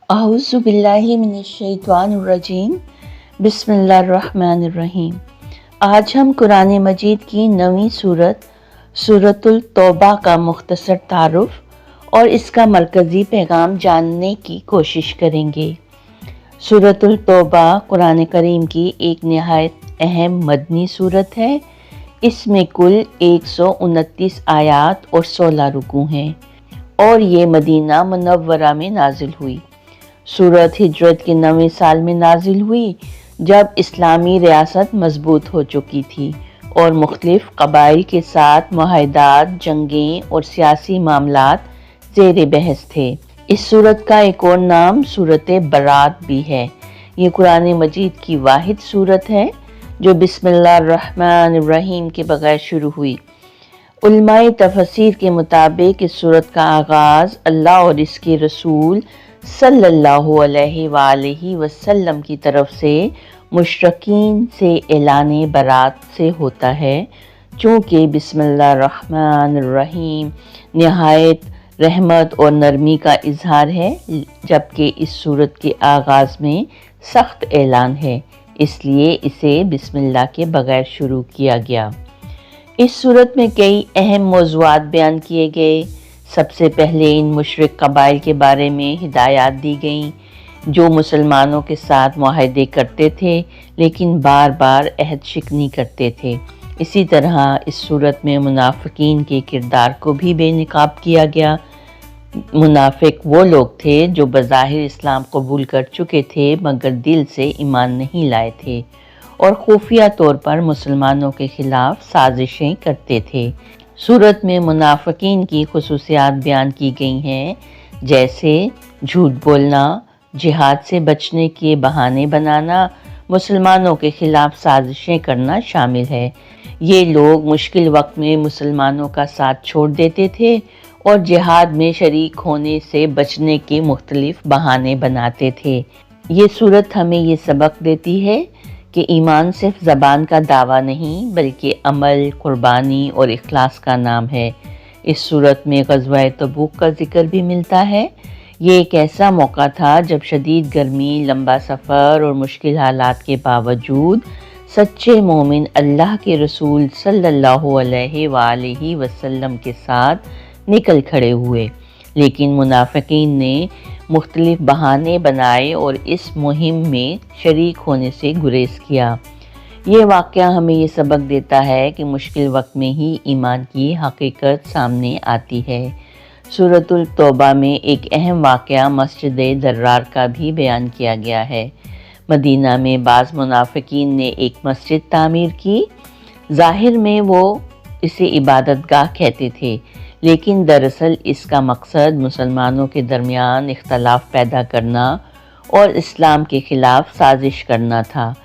अऊज़ु बिल्लाहि मिनश्शैतानिर्रजीम बिस्मिल्लाहिर्रहमानिर्रहीम। आज हम कुरान मजीद की नवीं सूरतुल तौबा का मुख्तसर तारुफ और इसका मरकज़ी पैगाम जानने की कोशिश करेंगे। सूरतुल तौबा कुरान करीम की एक नहायत अहम मदनी सूरत है। इसमें कुल 129 आयात और 16 रुकू हैं और ये मदीना मुनव्वरा में नाजिल हुई। सूरत हिजरत के 9वें साल में नाजिल हुई, जब इस्लामी रियासत मजबूत हो चुकी थी और मुख्तलिफ कबाइल के साथ मुआहदात, जंगें और सियासी मामलात ज़ेर बहस थे। इस सूरत का एक और नाम सूरत बरात भी है। ये कुरान मजीद की वाहिद सूरत है जो बिस्मिल्लाहिर्रहमानिर्रहीम के बगैर शुरू हुई। उलमाए तफसीर के मुताबिक इस सूरत का आगाज़ अल्लाह और इसके रसूल सल्लल्लाहु अलैहि वसल्लम की तरफ से मुशरकीन से ऐलाने बरात से होता है। चूँकि बिस्मिल्लाहिर्रहमानिर्रहीम नहायत रहमत और नरमी का इजहार है, जबकि इस सूरत के आगाज़ में सख्त ऐलान है, इसलिए इसे बिस्मिल्लाह के बगैर शुरू किया गया। इस सूरत में कई अहम मौज़ूआत बयान किए गए। सबसे पहले इन मुशरिक कबाइल के बारे में हिदायत दी गई जो मुसलमानों के साथ मुआहदे करते थे लेकिन बार बार अहद शिकनी करते थे। इसी तरह इस सूरत में मुनाफिकीन के किरदार को भी बेनकाब किया गया। मुनाफिक वो लोग थे जो बज़ाहिर इस्लाम कबूल कर चुके थे मगर दिल से ईमान नहीं लाए थे और खुफिया तौर पर मुसलमानों के खिलाफ साजिशें करते थे। सूरत में मुनाफिकीन की खुसूसियात बयान की गई हैं, जैसे झूठ बोलना, जिहाद से बचने के बहाने बनाना, मुसलमानों के खिलाफ साजिशें करना शामिल है। ये लोग मुश्किल वक्त में मुसलमानों का साथ छोड़ देते थे और जिहाद में शरीक होने से बचने के मुख्तलिफ बहाने बनाते थे। ये सूरत हमें ये सबक देती है कि ईमान सिर्फ ज़बान का दावा नहीं बल्कि अमल, कुर्बानी और इखलास का नाम है। इस सूरत में ग़ज़वा तबूक का जिक्र भी मिलता है। ये एक ऐसा मौका था जब शदीद गर्मी, लंबा सफ़र और मुश्किल हालात के बावजूद सच्चे मोमिन अल्लाह के रसूल सल्लल्लाहु अलैहि वसल्लम के साथ निकल खड़े हुए, लेकिन मुनाफिकीन ने मुख्तलिफ बहाने बनाए और इस मुहिम में शरीक होने से गुरेज किया। ये वाक़या हमें ये सबक देता है कि मुश्किल वक्त में ही ईमान की हकीकत सामने आती है। सूरतुल तौबा में एक अहम वाक़या मस्जिद दर्रार का भी बयान किया गया है। मदीना में बाज़ मुनाफिकीन ने एक मस्जिद तामीर की। ज़ाहिर में वो इसे इबादतगाह कहते थे, लेकिन दरअसल इसका मकसद मुसलमानों के दरमियान इख्तलाफ पैदा करना और इस्लाम के ख़िलाफ़ साजिश करना था।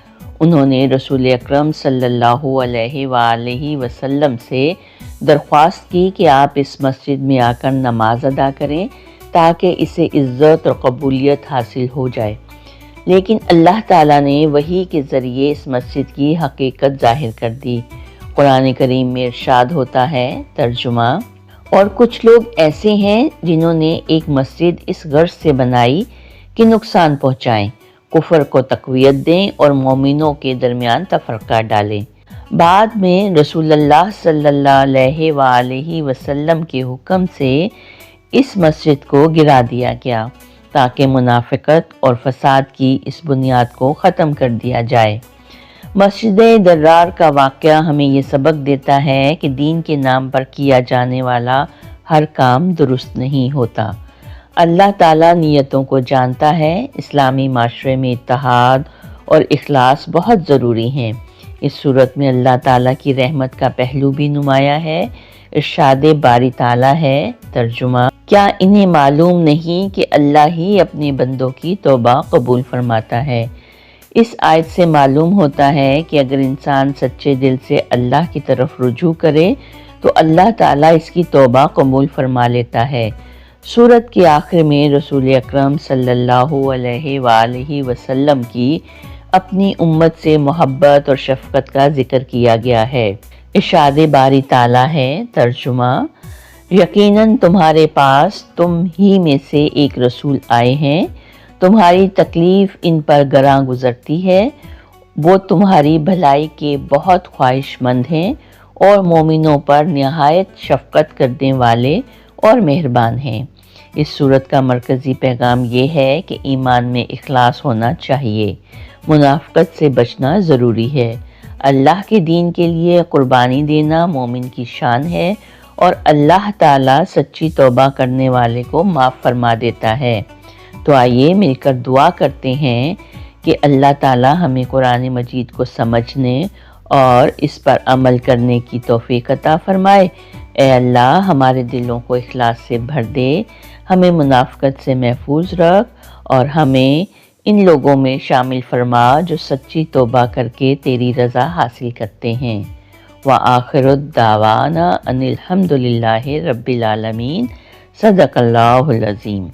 उन्होंने रसूल अकरम सल्लल्लाहु अलैहि वसल्लम से दरख्वास्त की कि आप इस मस्जिद में आकर नमाज अदा करें ताकि इसे इज़्ज़त और कबूलियत हासिल हो जाए। लेकिन अल्लाह ताला ने वही के ज़रिए इस मस्जिद की हकीकत ज़ाहिर कर दी। कुरान करीम में इरशाद होता है, तर्जुमा, और कुछ लोग ऐसे हैं जिन्होंने एक मस्जिद इस गर्ज से बनाई कि नुकसान पहुँचाएँ, कुफर को तक़वियत दें और मोमिनों के दरमियान तफ़रक़ा डालें। बाद में रसूलुल्लाह सल्लल्लाहु अलैहि वसल्लम के हुक्म से इस मस्जिद को गिरा दिया गया ताकि मुनाफिकत और फसाद की इस बुनियाद को ख़त्म कर दिया जाए। मस्जिद दर्रार का वाक़या हमें ये सबक देता है कि दीन के नाम पर किया जाने वाला हर काम दुरुस्त नहीं होता। अल्लाह ताला नियतों को जानता है। इस्लामी माशरे में इत्तेहाद और इखलास बहुत ज़रूरी हैं। इस सूरत में अल्लाह ताला की रहमत का पहलू भी नुमाया है। इरशाद बारी ताला है, तर्जुमा, क्या इन्हें मालूम नहीं कि अल्लाह ही अपने बंदों की तौबा कबूल फरमाता है। इस आयत से मालूम होता है कि अगर इंसान सच्चे दिल से अल्लाह की तरफ रुजू करे तो अल्लाह ताला इसकी तौबा कबूल फरमा लेता है। सूरत के आखिर में रसूल अकरम सल्लल्लाहु अलैहि वसल्लम की अपनी उम्मत से मोहब्बत और शफ़क़त का जिक्र किया गया है। इरशाद बारी ताला है, तर्जुमा, यकीनन तुम्हारे पास तुम ही में से एक रसूल आए हैं تمہاری تکلیف ان پر گراں گزرتی ہے، وہ تمہاری بھلائی کے بہت خواہش مند ہیں اور مومنوں پر نہایت شفقت کرنے والے اور مہربان ہیں۔ اس سورت کا مرکزی پیغام یہ ہے کہ ایمان میں اخلاص ہونا چاہیے، منافقت سے بچنا ضروری ہے۔ اللہ کے دین کے لیے قربانی دینا مومن کی شان ہے اور اللہ تعالیٰ سچی توبہ کرنے والے کو معاف فرما دیتا ہے۔ تو آئیے مل کر دعا کرتے ہیں کہ اللہ تعالیٰ ہمیں قرآن مجید کو سمجھنے اور اس پر عمل کرنے کی توفیق عطا فرمائے۔ اے اللہ ہمارے دلوں کو اخلاص سے بھر دے، ہمیں منافقت سے محفوظ رکھ اور ہمیں ان لوگوں میں شامل فرما جو سچی توبہ کر کے تیری رضا حاصل کرتے ہیں۔ وآخر الدعوانا ان الحمد للہ رب العالمین۔ صدق اللہ العظیم۔